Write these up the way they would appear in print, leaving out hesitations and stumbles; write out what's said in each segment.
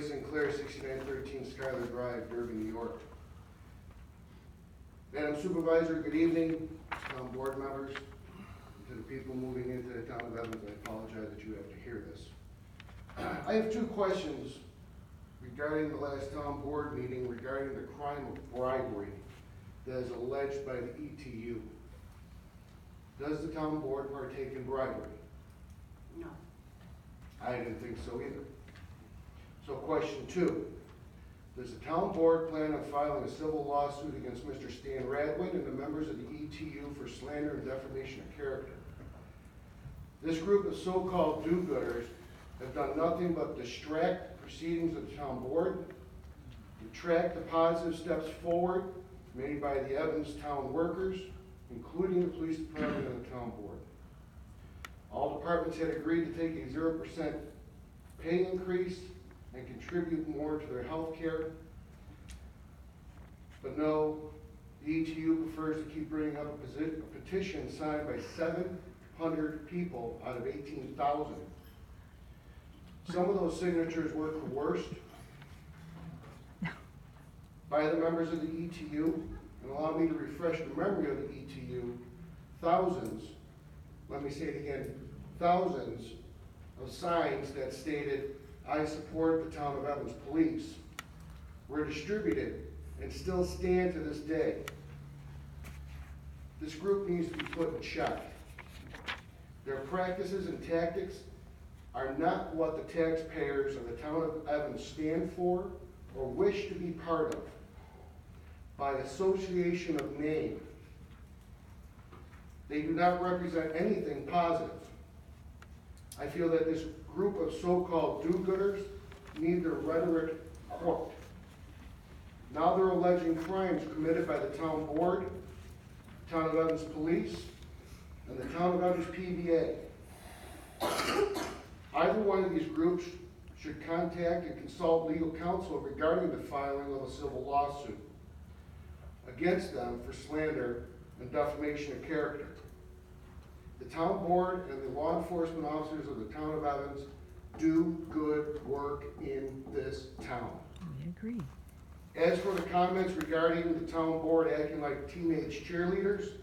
Sinclair, 6913 Schuyler Drive, Derby, New York. Madam Supervisor, good evening, board members, to the people moving into the town of Evans. I apologize that you have to hear this. I have two questions regarding the last town board meeting regarding the crime of bribery that is alleged by the ETU. Does the town board partake in bribery? No. I didn't think so either. So question two, does the town board plan on filing a civil lawsuit against Mr. Stan Radwin and the members of the ETU for slander and defamation of character? This group of so-called do-gooders have done nothing but distract proceedings of the town board, detract the positive steps forward made by the Evans town workers, including the police department and the town board. All departments had agreed to take a 0% pay increase and contribute more to their health care. But no, the ETU prefers to keep bringing up a petition signed by 700 people out of 18,000. Some of those signatures were coerced by the members of the ETU, and allow me to refresh the memory of the ETU, thousands, let me say it again, thousands of signs that stated, "I support the town of Evans Police," were distributed and still stand to this day. This group needs to be put in check. Their practices and tactics are not what the taxpayers of the town of Evans stand for or wish to be part of. By association of name, they do not represent anything positive. I feel that this group of so-called do-gooders need their rhetoric corked. Now they're alleging crimes committed by the town board, town of Evans Police, and the town of Evans PVA. Either one of these groups should contact and consult legal counsel regarding the filing of a civil lawsuit against them for slander and defamation of character. The town board and the law enforcement officers of the town of Evans do good work in this town. I agree. As for the comments regarding the town board acting like teenage cheerleaders,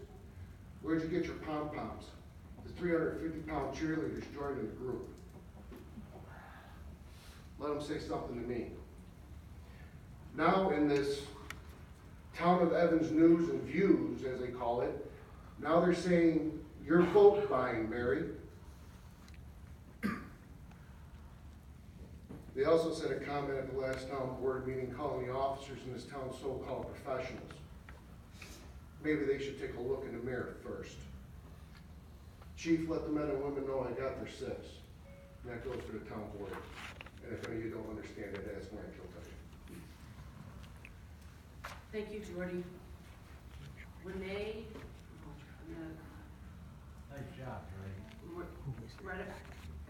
where'd you get your pom-poms? The 350-pound cheerleaders joined in the group. Let them say something to me. Now in this town of Evans news and views, as they call it, now they're saying, "You're vote buying, Mary." They also said a comment at the last town board meeting calling the officers in this town so-called professionals. Maybe they should take a look in the mirror first. Chief, let the men and women know I got their six. And that goes for the town board. And if any of you don't understand it, ask Mike, he'll tell you. Thank you, Jordy. Renee, Nice job, Ray.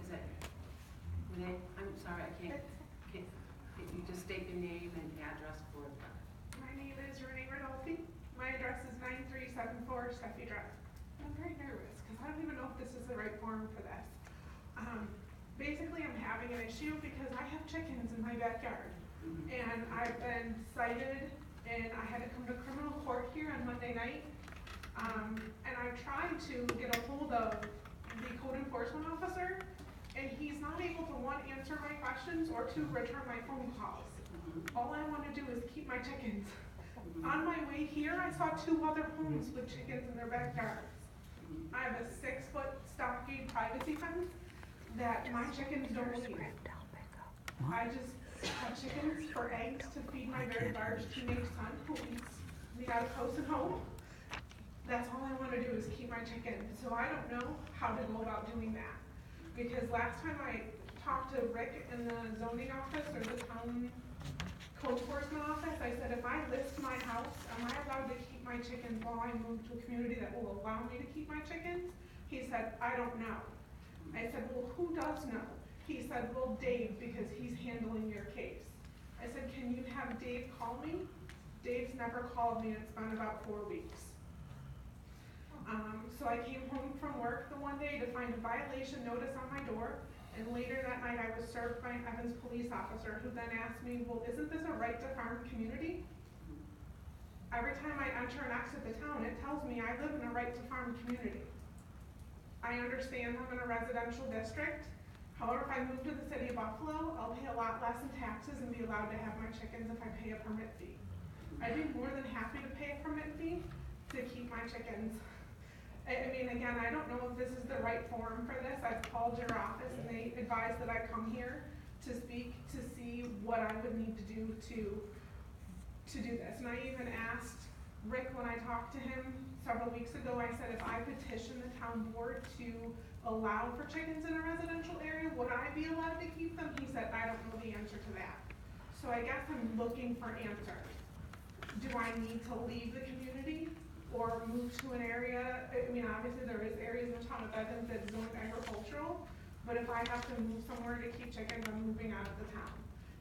Is that Renee? I'm sorry, I can't, can you just state your name and address for it? My name is Renee Rodolfi. My address is 9374 Steffi Drive. I'm very nervous because I don't even know if this is the right forum for this. Basically, I'm having an issue because I have chickens in my backyard. And I've been cited and I had to come to criminal court here on Monday night. And I've tried to get a hold of the code enforcement officer, and he's not able to, one, answer my questions, or two, return my phone calls. All I want to do is keep my chickens. On my way here, I saw two other homes with chickens in their backyards. I have a 6-foot stockade privacy fence that my chickens don't leave. I just have chickens for eggs to feed my very large teenage son who eats the adipose at home. That's all I want to do is keep my chickens. So I don't know how to go about doing that. Because last time I talked to Rick in the zoning office or the town code enforcement office, I said, if I list my house, am I allowed to keep my chickens while I move to a community that will allow me to keep my chickens? He said, I don't know. I said, well, who does know? He said, well, Dave, because he's handling your case. I said, can you have Dave call me? Dave's never called me, and it's been about 4 weeks. So I came home from work the one day to find a violation notice on my door, and And later that night, I was served by an Evans police officer who then asked me, well, isn't this a right to farm community? Every time I enter and exit the town, it tells me I live in a right to farm community. I understand I'm in a residential district. However, if I move to the city of Buffalo, I'll pay a lot less in taxes and be allowed to have my chickens if I pay a permit fee. I'd be more than happy to pay a permit fee to keep my chickens. I mean, again, I don't know if this is the right forum for this. I've called your office and they advised that I come here to speak, to see what I would need to do to do this. And I even asked Rick when I talked to him several weeks ago, I said if I petition the town board to allow for chickens in a residential area, would I be allowed to keep them? He said, I don't know the answer to that. So I guess I'm looking for answers. Do I need to leave the community or move to an area? I mean, obviously there is areas in the town of Evans that's zoned agricultural, but if I have to move somewhere to keep chickens, I'm moving out of the town.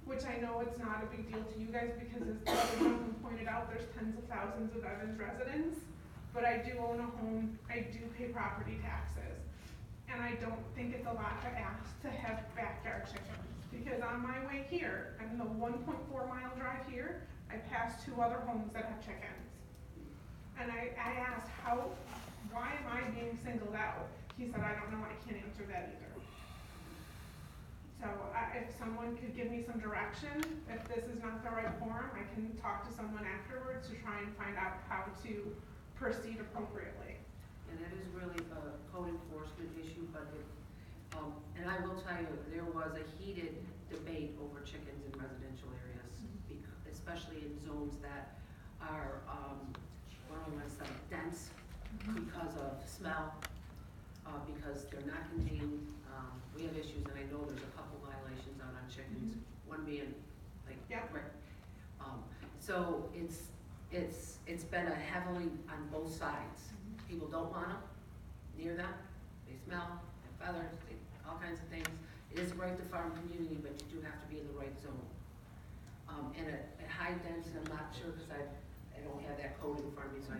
Which I know it's not a big deal to you guys because as the other gentleman pointed out, there's tens of thousands of Evans residents. But I do own a home, I do pay property taxes. And I don't think it's a lot to ask to have backyard chickens. Because on my way here, on the 1.4 mile drive here, I passed 2 other homes that have chickens. And I asked, why am I being singled out? He said, I don't know, I can't answer that either. So if someone could give me some direction, if this is not the right forum, I can talk to someone afterwards to try and find out how to proceed appropriately. And that is really a code enforcement issue, but and I will tell you, there was a heated debate over chickens in residential areas, especially in zones that are, what do I want to say, dense because of smell, because they're not contained. We have issues, and I know there's a couple violations out on chickens, one being like, right. So it's been a heavily on both sides. People don't want them near them. They smell, they have feathers, all kinds of things. It is a right to farm community, but you do have to be in the right zone. And at high density, I'm not sure because I don't have that code in front of me, so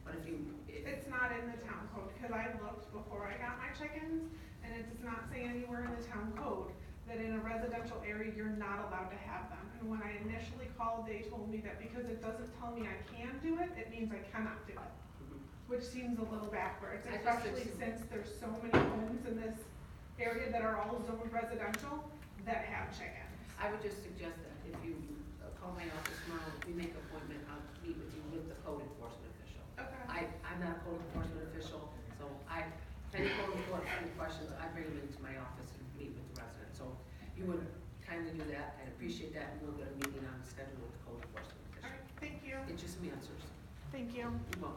but it's not in the town code because I looked before I got my chickens, and it does not say anywhere in the town code that in a residential area you're not allowed to have them. And when I initially called, they told me that because it doesn't tell me I can do it, it means I cannot do it. Which seems a little backwards, especially since there's so many homes in this area that are all zoned residential that have chickens. I would just suggest that if you call my office tomorrow, we make an appointment, I'll meet with you with the code enforcement official. Okay. I'm not a code enforcement official, so if any code enforcement questions, I bring them into my office and meet with the resident. So if you would kindly do that, I'd appreciate that, and we'll get a meeting on the schedule with the code enforcement official. All right, thank you. Get you some answers. Thank you. You're welcome.